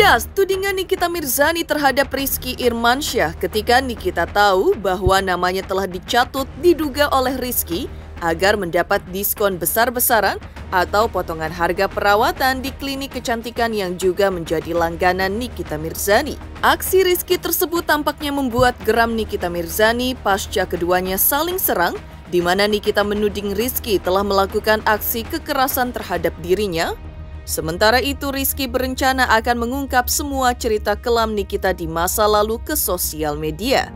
Pedas tudingan Nikita Mirzani terhadap Rizky Irmansyah ketika Nikita tahu bahwa namanya telah dicatut diduga oleh Rizky agar mendapat diskon besar-besaran atau potongan harga perawatan di klinik kecantikan yang juga menjadi langganan Nikita Mirzani. Aksi Rizky tersebut tampaknya membuat geram Nikita Mirzani pasca keduanya saling serang, di mana Nikita menuding Rizky telah melakukan aksi kekerasan terhadap dirinya. Sementara itu, Rizky berencana akan mengungkap semua cerita kelam Nikita di masa lalu ke sosial media.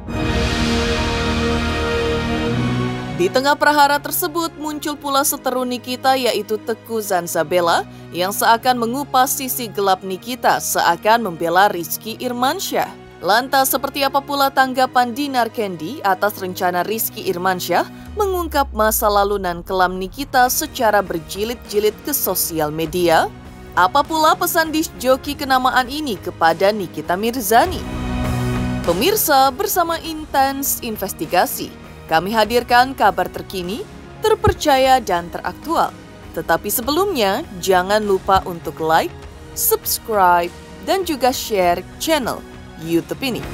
Di tengah prahara tersebut, muncul pula seteru Nikita yaitu Teguh Zanzabella yang seakan mengupas sisi gelap Nikita seakan membela Rizky Irmansyah. Lantas, seperti apa pula tanggapan Dinar Candy atas rencana Rizky Irmansyah mengungkap masa lalu nan kelam Nikita secara berjilid-jilid ke sosial media? Apa pula pesan disc joki kenamaan ini kepada Nikita Mirzani? Pemirsa, bersama Intens Investigasi, kami hadirkan kabar terkini, terpercaya dan teraktual. Tetapi sebelumnya, jangan lupa untuk like, subscribe, dan juga share channel YouTube ini.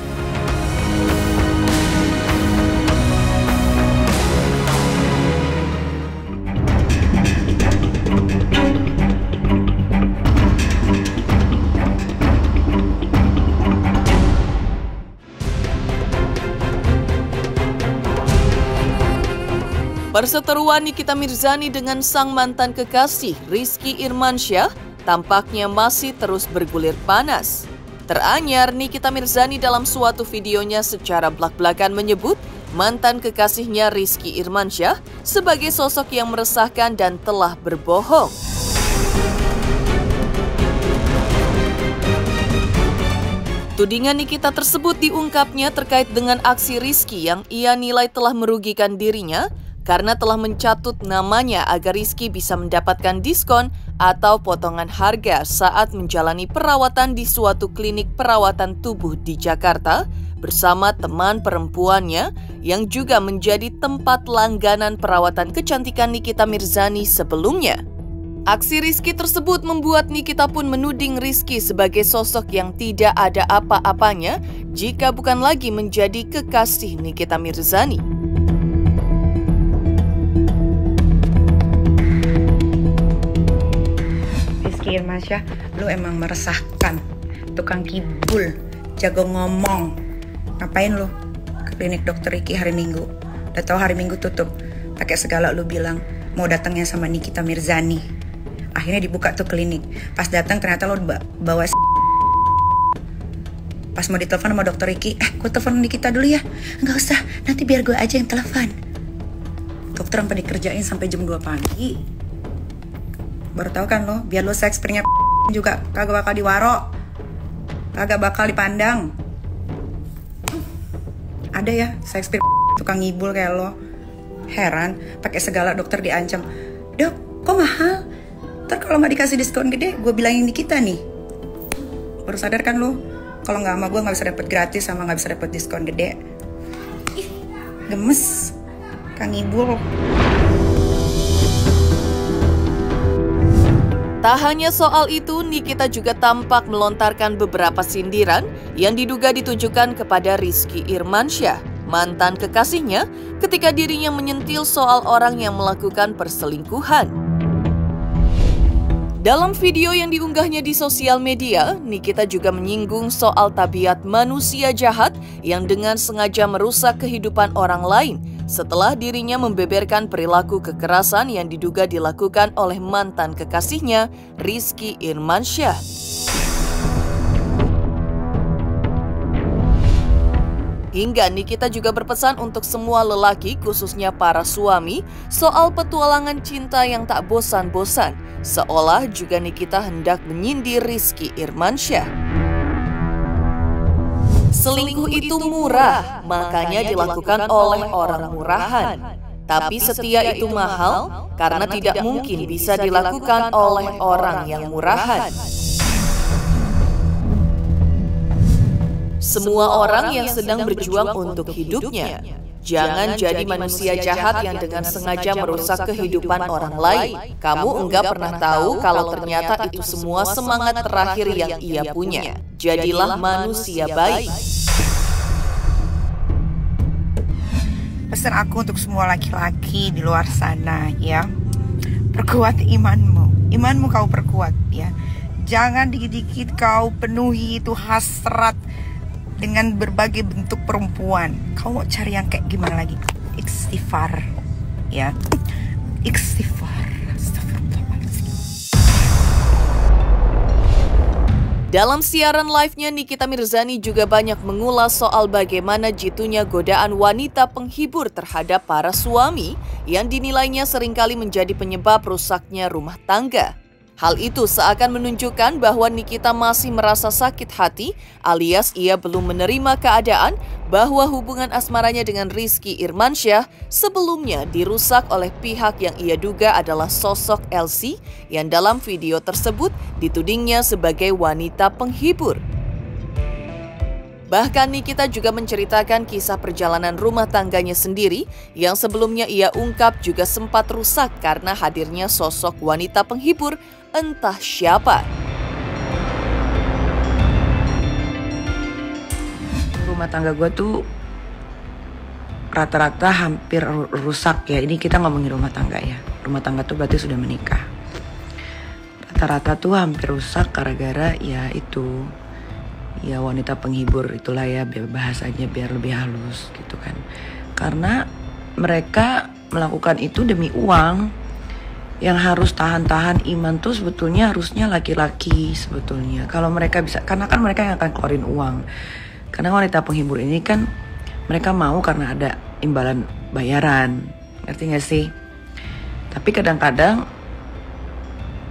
Perseteruan Nikita Mirzani dengan sang mantan kekasih Rizky Irmansyah tampaknya masih terus bergulir panas. Teranyar, Nikita Mirzani dalam suatu videonya secara blak-blakan menyebut mantan kekasihnya Rizky Irmansyah sebagai sosok yang meresahkan dan telah berbohong. Tudingan Nikita tersebut diungkapnya terkait dengan aksi Rizky yang ia nilai telah merugikan dirinya karena telah mencatut namanya agar Rizky bisa mendapatkan diskon atau potongan harga saat menjalani perawatan di suatu klinik perawatan tubuh di Jakarta bersama teman perempuannya yang juga menjadi tempat langganan perawatan kecantikan Nikita Mirzani sebelumnya. Aksi Rizky tersebut membuat Nikita pun menuding Rizky sebagai sosok yang tidak ada apa-apanya jika bukan lagi menjadi kekasih Nikita Mirzani. Irmansyah, lu emang meresahkan, tukang kibul, jago ngomong. Ngapain lu ke klinik dokter Ricky hari Minggu? Udah tahu hari Minggu tutup, pakai segala lu bilang mau datangnya sama Nikita Mirzani. Akhirnya dibuka tuh klinik. Pas datang ternyata lu bawa pas mau ditelepon sama dokter Ricky, gue telepon Nikita dulu ya. Nggak usah, nanti biar gue aja yang telepon. Dokter sampai dikerjain sampai jam 2 pagi. Baru tahu kan lo, biar lo sekspernya juga kagak bakal diwaro, kagak bakal dipandang. Ada ya seksper tukang ngibul kayak lo. Heran, pakai segala dokter diancam. Dok, kok mahal? Ntar kalau nggak dikasih diskon gede, gue bilangin Nikita nih. Baru sadar kan lo, kalau nggak sama gue nggak bisa dapet gratis sama nggak bisa dapet diskon gede. Ih, gemes, kang ngibul. Tak hanya soal itu, Nikita juga tampak melontarkan beberapa sindiran yang diduga ditujukan kepada Rizky Irmansyah, mantan kekasihnya, ketika dirinya menyentil soal orang yang melakukan perselingkuhan. Dalam video yang diunggahnya di sosial media, Nikita juga menyinggung soal tabiat manusia jahat yang dengan sengaja merusak kehidupan orang lain setelah dirinya membeberkan perilaku kekerasan yang diduga dilakukan oleh mantan kekasihnya, Rizky Irmansyah. Hingga Nikita juga berpesan untuk semua lelaki, khususnya para suami, soal petualangan cinta yang tak bosan-bosan, seolah juga Nikita hendak menyindir Rizky Irmansyah. Selingkuh itu murah, makanya dilakukan oleh orang murahan. Tapi setia itu mahal, karena tidak mungkin bisa dilakukan oleh orang yang murahan. Semua orang yang sedang berjuang untuk hidupnya Jangan jadi manusia jahat yang dengan sengaja merusak kehidupan orang lain. Kamu enggak pernah tahu kalau ternyata itu semua semangat terakhir yang ia punya. Jadilah manusia baik. Pesan aku untuk semua laki-laki di luar sana ya, perkuat imanmu. Imanmu kau perkuat ya. Jangan dikit-dikit kau penuhi itu hasrat dengan berbagai bentuk perempuan. Kau mau cari yang kayak gimana lagi? Istighfar ya. Istighfar. Astagfirullahaladzim. Dalam siaran live-nya, Nikita Mirzani juga banyak mengulas soal bagaimana jitunya godaan wanita penghibur terhadap para suami yang dinilainya seringkali menjadi penyebab rusaknya rumah tangga. Hal itu seakan menunjukkan bahwa Nikita masih merasa sakit hati alias ia belum menerima keadaan bahwa hubungan asmaranya dengan Rizky Irmansyah sebelumnya dirusak oleh pihak yang ia duga adalah sosok Elsie yang dalam video tersebut ditudingnya sebagai wanita penghibur. Bahkan Nikita juga menceritakan kisah perjalanan rumah tangganya sendiri yang sebelumnya ia ungkap juga sempat rusak karena hadirnya sosok wanita penghibur entah siapa. Rumah tangga gue tuh rata-rata hampir rusak ya. Ini kita ngomongin rumah tangga ya. Rumah tangga tuh berarti sudah menikah. Rata-rata tuh hampir rusak gara-gara ya itu. Ya wanita penghibur itulah ya bahasanya biar lebih halus gitu kan. Karena mereka melakukan itu demi uang. Yang harus tahan-tahan iman tuh sebetulnya harusnya laki-laki sebetulnya. Kalau mereka bisa, karena kan mereka yang akan keluarin uang. Karena wanita penghibur ini kan mereka mau karena ada imbalan bayaran. Ngerti gak sih? Tapi kadang-kadang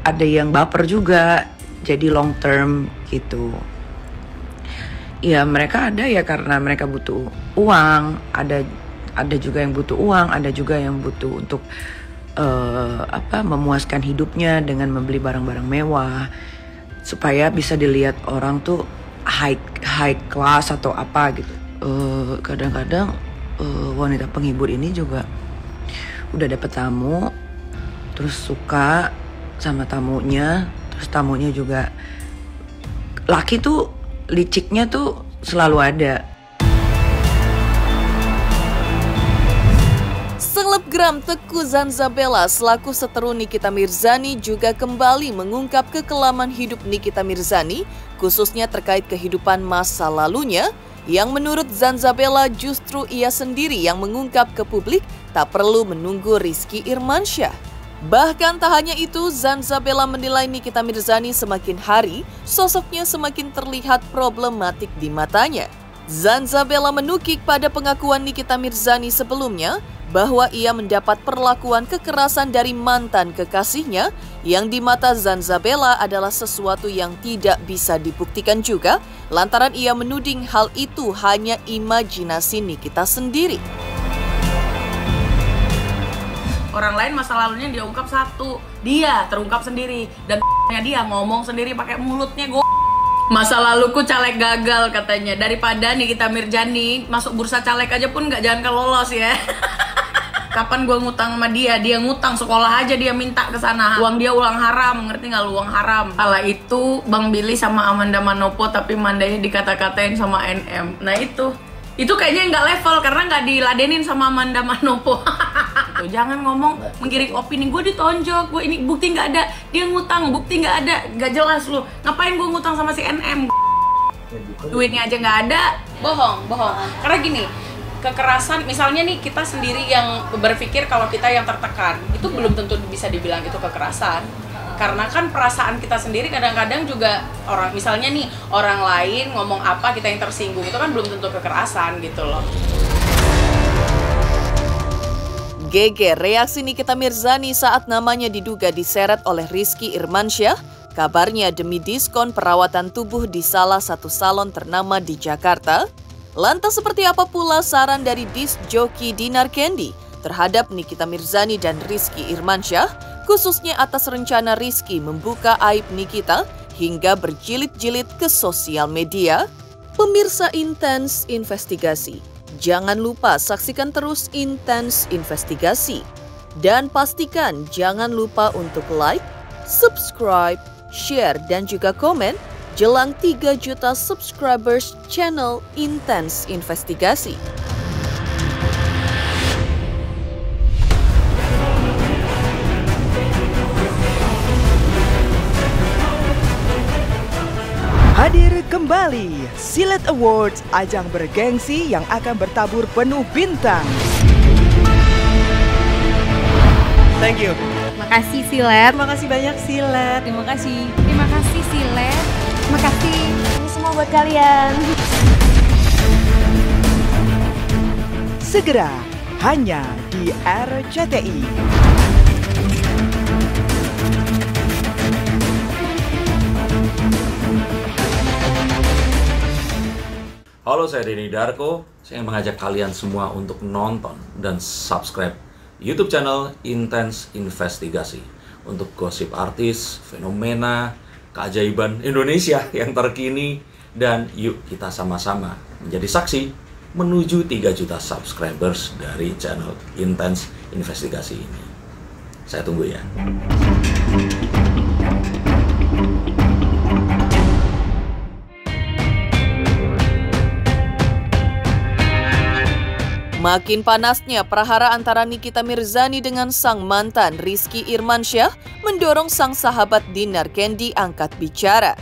ada yang baper juga jadi long term gitu. Ya mereka ada ya karena mereka butuh uang, ada juga yang butuh uang, ada juga yang butuh untuk memuaskan hidupnya dengan membeli barang-barang mewah supaya bisa dilihat orang tuh high class atau apa gitu. Kadang-kadang wanita penghibur ini juga udah dapet tamu, terus suka sama tamunya, terus tamunya juga laki tuh liciknya tuh selalu ada. Selebgram Teuku Zanzabella selaku seteru Nikita Mirzani juga kembali mengungkap kekelaman hidup Nikita Mirzani, khususnya terkait kehidupan masa lalunya, yang menurut Zanzabella justru ia sendiri yang mengungkap ke publik tak perlu menunggu Rizky Irmansyah. Bahkan tak hanya itu, Zanzabella menilai Nikita Mirzani semakin hari, sosoknya semakin terlihat problematik di matanya. Zanzabella menukik pada pengakuan Nikita Mirzani sebelumnya bahwa ia mendapat perlakuan kekerasan dari mantan kekasihnya yang di mata Zanzabella adalah sesuatu yang tidak bisa dibuktikan juga lantaran ia menuding hal itu hanya imajinasi Nikita sendiri. Orang lain masa lalunya dia ungkap satu, dia terungkap sendiri dan dia ngomong sendiri pakai mulutnya. Masa laluku caleg gagal katanya, daripada Nikita Mirzani masuk bursa caleg aja pun nggak jangan lolos ya. Kapan gue ngutang sama dia ngutang sekolah aja dia minta ke sana. Uang dia uang haram, ngerti nggak lu, uang haram. Kala itu Bang Billy sama Amanda Manopo tapi mandanya dikata-katain sama NM. Nah itu kayaknya nggak level karena nggak diladenin sama Amanda Manopo. Jangan ngomong menggiring opini, gue ditonjok, gue ini bukti nggak ada, dia ngutang, bukti nggak ada, nggak jelas lu. Ngapain gue ngutang sama si NM? Duitnya aja nggak ada, bohong. Karena gini, kekerasan, misalnya nih kita sendiri yang berpikir kalau kita yang tertekan, itu belum tentu bisa dibilang itu kekerasan. Karena kan perasaan kita sendiri kadang-kadang juga orang, misalnya nih orang lain ngomong apa kita yang tersinggung, itu kan belum tentu kekerasan gitu loh. Geger reaksi Nikita Mirzani saat namanya diduga diseret oleh Rizky Irmansyah, kabarnya demi diskon perawatan tubuh di salah satu salon ternama di Jakarta. Lantas seperti apa pula saran dari disc joki Dinar Candy terhadap Nikita Mirzani dan Rizky Irmansyah, khususnya atas rencana Rizky membuka aib Nikita hingga berjilid-jilid ke sosial media? Pemirsa Intens Investigasi, Jangan lupa saksikan terus Intens Investigasi. Dan pastikan jangan lupa untuk like, subscribe, share, dan juga komen jelang 3 juta subscribers channel Intens Investigasi. Hadir kembali Silet Awards, ajang bergengsi yang akan bertabur penuh bintang. Thank you. Makasih Silet. Terima kasih banyak Silet. Terima kasih. Terima kasih Silet. Terima kasih. Ini semua buat kalian. Segera hanya di RCTI. Halo, saya Denny Darko. Saya mengajak kalian semua untuk nonton dan subscribe YouTube channel Intens Investigasi untuk gosip artis, fenomena, keajaiban Indonesia yang terkini, dan yuk kita sama-sama menjadi saksi menuju 3 juta subscribers dari channel Intens Investigasi ini. Saya tunggu ya. Makin panasnya prahara antara Nikita Mirzani dengan sang mantan Rizky Irmansyah mendorong sang sahabat Dinar Candy angkat bicara.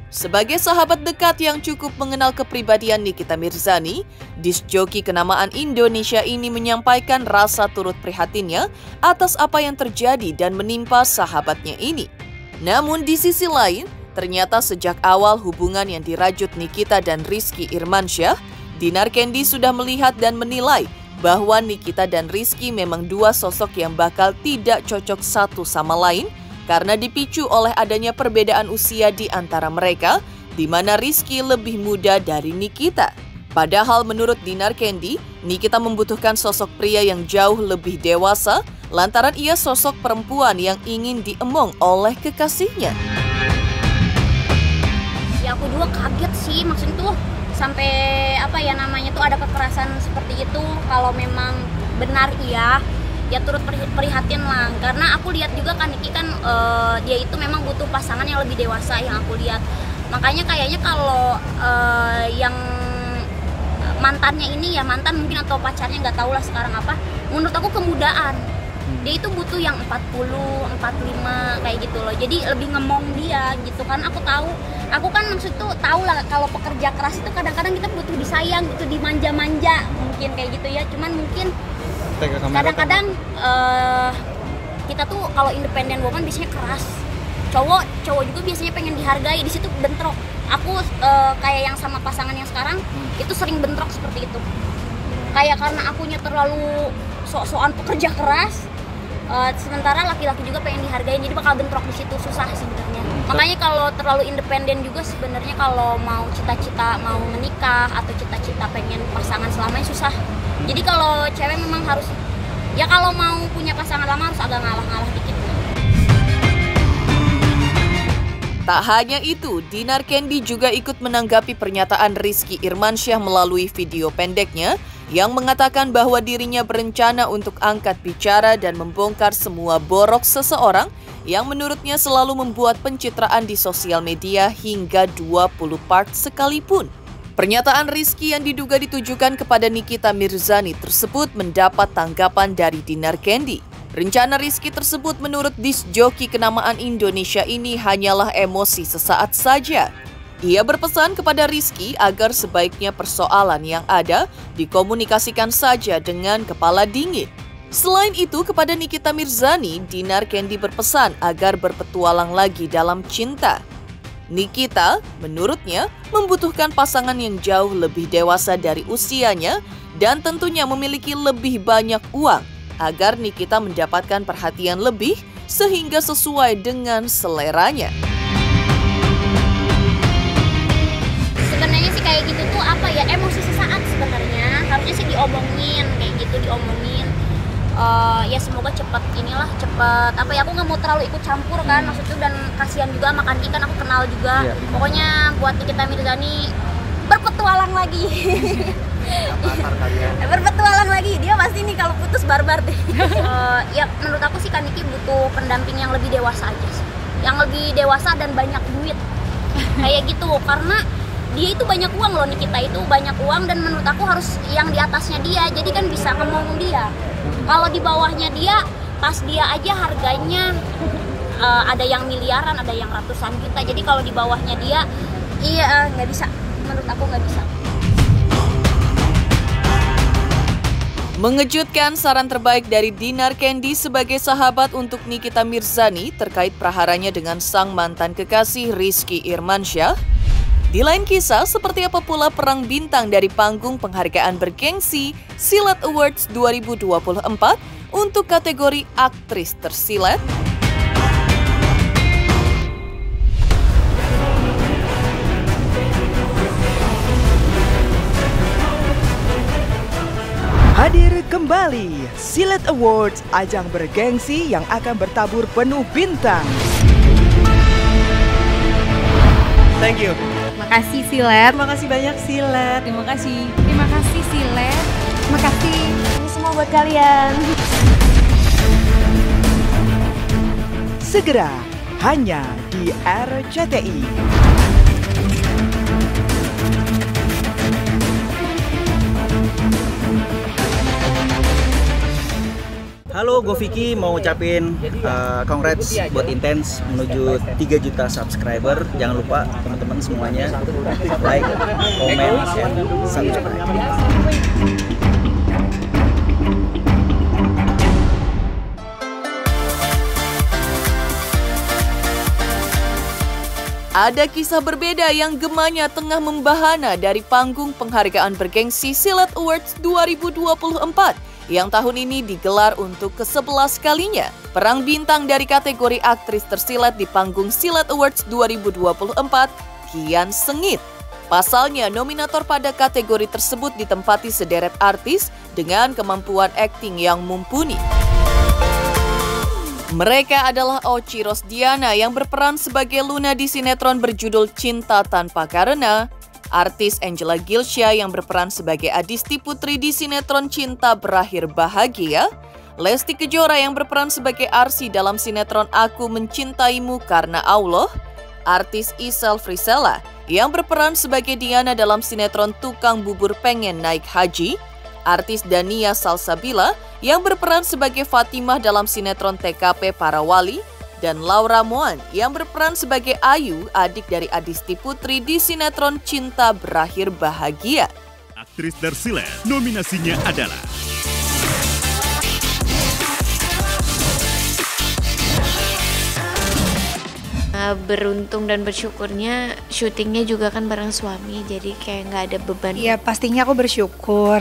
Sebagai sahabat dekat yang cukup mengenal kepribadian Nikita Mirzani, disc joki kenamaan Indonesia ini menyampaikan rasa turut prihatinnya atas apa yang terjadi dan menimpa sahabatnya ini. Namun di sisi lain, ternyata sejak awal hubungan yang dirajut Nikita dan Rizky Irmansyah, Dinar Candy sudah melihat dan menilai bahwa Nikita dan Rizky memang dua sosok yang bakal tidak cocok satu sama lain karena dipicu oleh adanya perbedaan usia di antara mereka, di mana Rizky lebih muda dari Nikita. Padahal menurut Dinar Candy, Nikita membutuhkan sosok pria yang jauh lebih dewasa lantaran ia sosok perempuan yang ingin diemong oleh kekasihnya. Ya aku juga kaget sih, maksudnya tuh sampai tuh ada kekerasan seperti itu. Kalau memang benar iya, ya turut prihatin lah, karena aku lihat juga kan Niki kan dia itu memang butuh pasangan yang lebih dewasa yang aku lihat. Makanya kayaknya kalau yang mantannya ini ya mantan mungkin atau pacarnya nggak tahu lah sekarang apa, menurut aku kemudaan. Dia itu butuh yang 40, 45 kayak gitu loh. Jadi lebih ngemong dia gitu kan. Aku kan maksud tuh tahu lah kalau pekerja keras itu kadang-kadang kita butuh disayang gitu, dimanja-manja mungkin kayak gitu ya. Cuman mungkin kadang-kadang kita tuh kalau independent woman biasanya keras. Cowok juga biasanya pengen dihargai, di situ bentrok. Aku kayak yang sama pasangan yang sekarang itu sering bentrok seperti itu. Kayak karena akunya terlalu sok-sokan pekerja keras, sementara laki-laki juga pengen dihargai, jadi bakal bentrok di situ, susah sebenarnya. Makanya kalau terlalu independen juga sebenarnya kalau mau cita-cita mau menikah atau cita-cita pengen pasangan selamanya susah. Jadi kalau cewek memang harus, ya kalau mau punya pasangan lama harus agak ngalah-ngalah dikit. Tak hanya itu, Dinar Candy juga ikut menanggapi pernyataan Rizky Irmansyah melalui video pendeknya yang mengatakan bahwa dirinya berencana untuk angkat bicara dan membongkar semua borok seseorang yang menurutnya selalu membuat pencitraan di sosial media hingga 20 part sekalipun. Pernyataan Rizky yang diduga ditujukan kepada Nikita Mirzani tersebut mendapat tanggapan dari Dinar Candy. Rencana Rizky tersebut menurut disc joki kenamaan Indonesia ini hanyalah emosi sesaat saja. Ia berpesan kepada Rizky agar sebaiknya persoalan yang ada dikomunikasikan saja dengan kepala dingin. Selain itu, kepada Nikita Mirzani, Dinar Candy berpesan agar berpetualang lagi dalam cinta. Nikita, menurutnya, membutuhkan pasangan yang jauh lebih dewasa dari usianya dan tentunya memiliki lebih banyak uang agar Nikita mendapatkan perhatian lebih sehingga sesuai dengan seleranya. Sebenarnya sih kayak gitu tuh apa ya, emosi sesaat sebenarnya, harusnya sih diomongin kayak gitu, diomongin. Ya semoga cepet apa ya, aku nggak mau terlalu ikut campur kan maksudnya, dan kasihan juga sama Kandi kan aku kenal juga. Pokoknya buat Nikita Mirzani berpetualang lagi. Berpetualang lagi, dia pasti nih kalau putus barbar deh. Ya menurut aku sih Kak Niki butuh pendamping yang lebih dewasa aja sih, yang lebih dewasa dan banyak duit kayak gitu, karena dia itu banyak uang loh, Nikita itu banyak uang, dan menurut aku harus yang di atasnya dia, jadi kan bisa ngomong dia. Kalau di bawahnya dia, tas dia aja harganya ada yang miliaran, ada yang ratusan juta, jadi kalau di bawahnya dia, iya nggak bisa, menurut aku nggak bisa. Mengejutkan saran terbaik dari Dinar Candy sebagai sahabat untuk Nikita Mirzani terkait praharanya dengan sang mantan kekasih Rizky Irmansyah. Di lain kisah, seperti apa pula perang bintang dari panggung penghargaan bergengsi Silat Awards 2024 untuk kategori aktris tersilat? Hadir kembali Silat Awards, ajang bergengsi yang akan bertabur penuh bintang. Thank you. Makasih Silet. Terima kasih banyak Silet. Terima kasih. Terima kasih Silet. Terima kasih. Ini semua buat kalian. Segera hanya di RCTI. Halo, gue Vicky mau ngucapin congrats buat Intense menuju 3 juta subscriber. Jangan lupa teman-teman semuanya like, comment, and subscribe. Ada kisah berbeda yang gemanya tengah membahana dari panggung penghargaan bergengsi Silat Awards 2024 yang tahun ini digelar untuk ke-11 kalinya. Perang bintang dari kategori aktris tersilat di panggung Silat Awards 2024 kian sengit. Pasalnya, nominator pada kategori tersebut ditempati sederet artis dengan kemampuan akting yang mumpuni. Mereka adalah Oci Rosdiana yang berperan sebagai Luna di sinetron berjudul Cinta Tanpa Karena, artis Angela Gilsya yang berperan sebagai Adisti Putri di sinetron Cinta Berakhir Bahagia, Lesti Kejora yang berperan sebagai Arsi dalam sinetron Aku Mencintaimu Karena Allah, artis Isel Frisella yang berperan sebagai Diana dalam sinetron Tukang Bubur Pengen Naik Haji, artis Dania Salsabila yang berperan sebagai Fatimah dalam sinetron TKP Para Wali, dan Laura Moan yang berperan sebagai Ayu, adik dari Adisti Putri di sinetron Cinta Berakhir Bahagia. Aktris tersilat, nominasinya adalah Beruntung dan bersyukurnya syutingnya juga kan bareng suami, jadi kayak nggak ada beban. Ya pastinya aku bersyukur,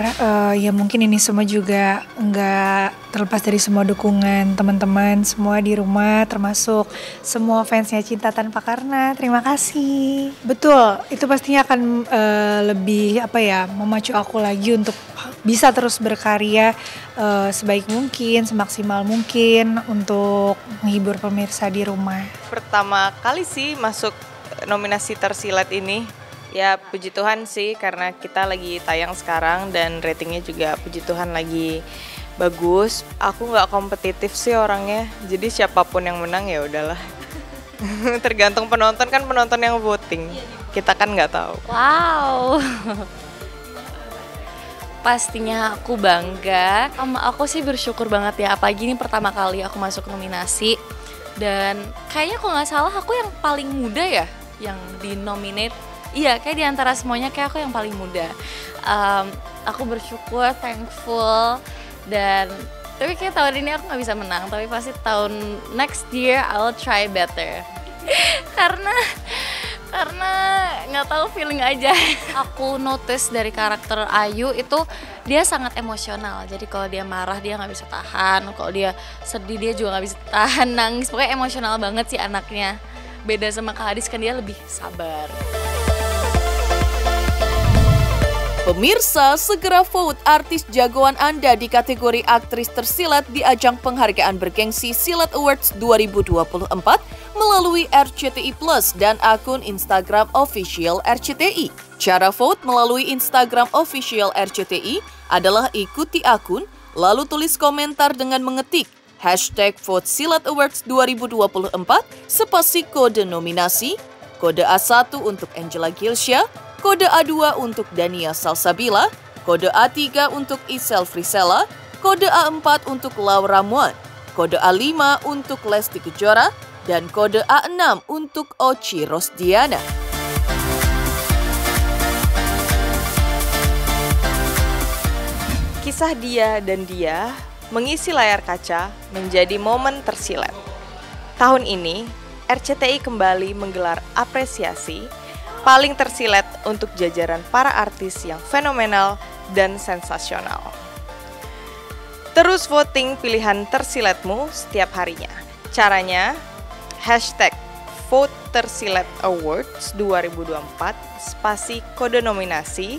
ya mungkin ini semua juga nggak terlepas dari semua dukungan teman-teman semua di rumah, termasuk semua fansnya Cinta Tanpa Karena. Terima kasih. Betul, itu pastinya akan lebih memacu aku lagi untuk bisa terus berkarya sebaik mungkin, semaksimal mungkin untuk menghibur pemirsa di rumah. Pertama kali sih masuk nominasi tersilat ini, ya puji Tuhan sih karena kita lagi tayang sekarang dan ratingnya juga puji Tuhan lagi bagus. Aku nggak kompetitif sih orangnya, jadi siapapun yang menang ya udahlah. Tergantung penonton, kan penonton yang voting, kita kan nggak tahu. Wow. Pastinya aku bangga. Aku sih bersyukur banget ya, apalagi ini pertama kali aku masuk nominasi. Dan kayaknya kalau nggak salah aku yang paling muda ya yang di-nominate. Iya, kayak di antara semuanya kayak aku yang paling muda. Aku bersyukur, thankful, dan tapi kayak tahun ini aku nggak bisa menang. Tapi pasti tahun next year I'll try better. Karena nggak tahu, feeling aja. Aku notice dari karakter Ayu itu dia sangat emosional. Jadi kalau dia marah dia nggak bisa tahan, kalau dia sedih dia juga nggak bisa tahan, nangis. Pokoknya emosional banget sih anaknya. Beda sama Kak Adis, kan dia lebih sabar. Pemirsa, segera vote artis jagoan Anda di kategori aktris tersilat di ajang penghargaan bergengsi Silat Awards 2024 melalui RCTI Plus dan akun Instagram official RCTI. Cara vote melalui Instagram official RCTI adalah ikuti akun, lalu tulis komentar dengan mengetik #VoteSilatAwards 2024 spasi kode nominasi, kode A1 untuk Angela Gilsya, kode A2 untuk Dania Salsabila, kode A3 untuk Isel Frisella, kode A4 untuk Laura Muan, kode A5 untuk Lesti Kejora, dan kode A6 untuk Oci Rosdiana. Kisah dia dan dia mengisi layar kaca menjadi momen tersilat. Tahun ini, RCTI kembali menggelar apresiasi paling tersilat untuk jajaran para artis yang fenomenal dan sensasional. Terus voting pilihan tersilatmu setiap harinya. Caranya, #VoteTersilatAwards 2024 spasi kode nominasi.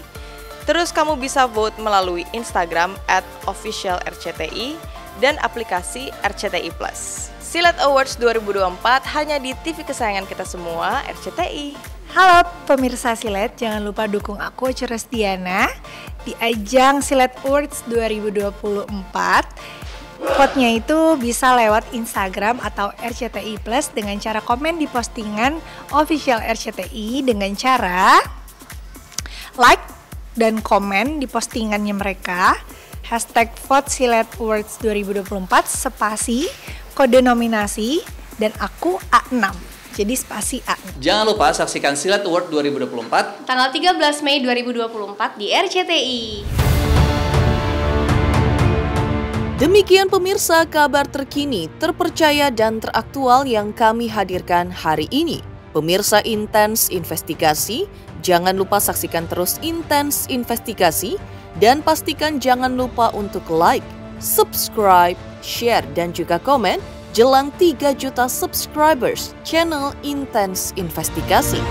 Terus kamu bisa vote melalui Instagram @officialRCTI dan aplikasi RCTI Plus. Silat Awards 2024 hanya di TV kesayangan kita semua, RCTI. Halo pemirsa Silet, jangan lupa dukung aku Oci Rosdiana di ajang Silat Awards 2024. Vote-nya itu bisa lewat Instagram atau RCTI Plus dengan cara komen di postingan official RCTI dengan cara like dan komen di postingannya mereka #VoteSilatAwards 2024 spasi kode nominasi dan aku A6. Jadi spasi A. Jangan lupa saksikan Silat Award 2024 tanggal 13 Mei 2024 di RCTI. Demikian pemirsa kabar terkini, terpercaya dan teraktual yang kami hadirkan hari ini. Pemirsa Intens Investigasi, jangan lupa saksikan terus Intens Investigasi dan pastikan jangan lupa untuk like, subscribe, share dan juga komen jelang 3 juta subscribers channel Intens Investigasi.